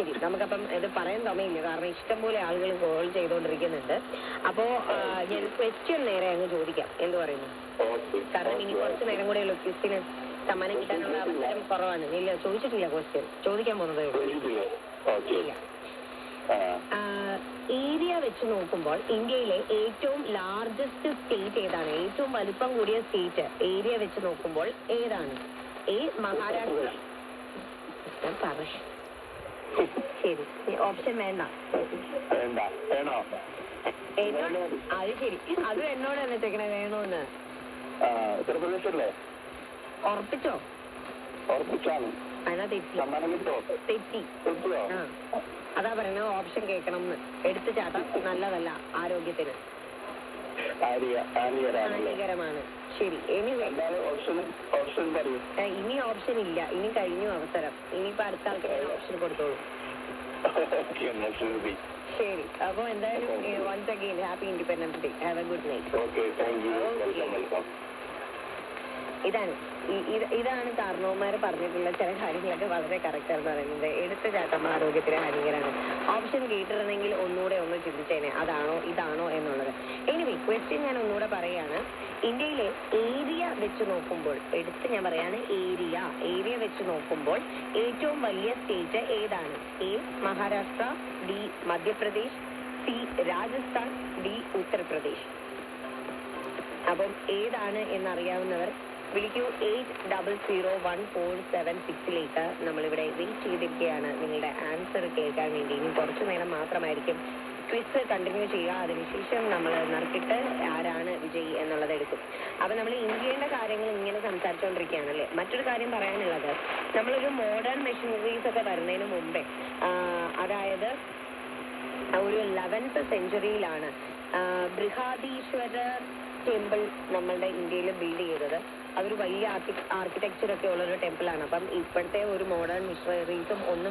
ശരി, നമുക്കപ്പം ഇത് പറയാൻ സമയമില്ല, കാരണം ഇഷ്ടംപോലെ ആളുകൾ കോൾ ചെയ്തുകൊണ്ടിരിക്കുന്നുണ്ട്. അപ്പോ ഞാൻ ക്വസ്റ്റ്യൻ നേരെ അങ്ങ് ചോദിക്കാം, എന്ത് പറയുന്നു? കാരണം ഇനി കുറച്ച് നേരം കൂടെ ഉള്ളൂ ക്വിസിന് സമ്മാനം കിട്ടാനുള്ള അവസരം കുറവാണ്. ഇല്ല, ചോദിച്ചിട്ടില്ല ക്വസ്റ്റ്യൻ, ചോദിക്കാൻ പോകുന്നതേ ഇല്ല. ഏരിയ വെച്ച് നോക്കുമ്പോൾ ഇന്ത്യയിലെ ഏറ്റവും ലാർജസ്റ്റ് സ്റ്റേറ്റ് ഏതാണ്? ഏറ്റവും വലിപ്പം കൂടിയ സ്റ്റേറ്റ് ഏരിയ വെച്ച് നോക്കുമ്പോൾ ഏതാണ്? എ മഹാരാഷ്ട്ര. ഞാൻ പറയാം. ശരി, ഓപ്ഷൻ വേണ്ട. അത് ശരി, അതും എന്നോട് തന്നെ ചോദിക്കണേ വേണോന്ന്. ഉറപ്പിച്ചോ? അതാ തെറ്റി. അതാ പറയണ ഓപ്ഷൻ കേൾക്കണം എന്ന്. എടുത്തു ചാട്ടം നല്ലതല്ല ആരോഗ്യത്തിന്, ഹാനികരമാണ്. ശരി, ഇനി ഓപ്ഷൻ ഇല്ല, ഇനി കഴിഞ്ഞു അവസരം. ഇനിയിപ്പോ അടുത്ത ആൾക്ക് ഓപ്ഷൻ കൊടുത്തോളൂ. ശരി, അപ്പൊ എന്തായാലും once again happy independence day. Have a good night. ഇതാണ് കാരണവന്മാർ പറഞ്ഞിട്ടുള്ള ചില കാര്യങ്ങളൊക്കെ വളരെ കറക്റ്റ് എന്ന് പറയുന്നത്. എടുത്ത ചാട്ടം ആരോഗ്യത്തിന് ഹാനികരമാണ്. ഓപ്ഷൻ കേട്ടിരുന്നെങ്കിൽ ഒന്നുകൂടെ ഒന്ന് ചിന്തിച്ചേനെ, അതാണോ ഇതാണോ എന്നുള്ളത്. എനിവേ, ക്വസ്റ്റ്യൻ ഞാൻ ഒന്നുകൂടെ പറയാണ്. ഇന്ത്യയിലെ ഏരിയ വെച്ച് നോക്കുമ്പോൾ, ഞാൻ പറയാണ് ഏരിയ വെച്ച് നോക്കുമ്പോൾ ഏറ്റവും വലിയ സ്റ്റേറ്റ് ഏതാണ്? A Maharashtra, B Madhya Pradesh, C Rajasthan, D Uttar Pradesh. അപ്പം ഏതാണ് എന്നറിയാവുന്നവർ വിളിക്കൂ. 800147 നമ്മളിവിടെ വെയിറ്റ് ചെയ്തിരിക്കുകയാണ് നിങ്ങളുടെ ആൻസർ കേൾക്കാൻ വേണ്ടി. ഇനി കുറച്ചു നേരം മാത്രമായിരിക്കും ക്വിസ് കണ്ടിന്യൂ ചെയ്യുക. അതിനുശേഷം നമ്മൾ നറുക്കിട്ട് ആരാണ് വിജയി എന്നുള്ളത് എടുക്കും. അപ്പൊ നമ്മൾ ഇന്ത്യയുടെ കാര്യങ്ങൾ ഇങ്ങനെ സംസാരിച്ചുകൊണ്ടിരിക്കുകയാണല്ലേ. മറ്റൊരു കാര്യം പറയാനുള്ളത്, നമ്മളൊരു മോഡേൺ മെഷീനറീസ് ഒക്കെ വരുന്നതിന് മുമ്പേ, അതായത് ഒരു 11th സെഞ്ചുറിയിലാണ് ബൃഹദീശ്വര ടെമ്പിൾ നമ്മളുടെ ഇന്ത്യയിൽ ബിൽഡ് ചെയ്തത്. അതൊരു വലിയ ആർക്കിടെക്ചർ ഒക്കെ ഉള്ളൊരു ടെമ്പിളാണ്. അപ്പം ഇപ്പോഴത്തെ ഒരു മോഡേൺ മെഷീനറീസും ഒന്നും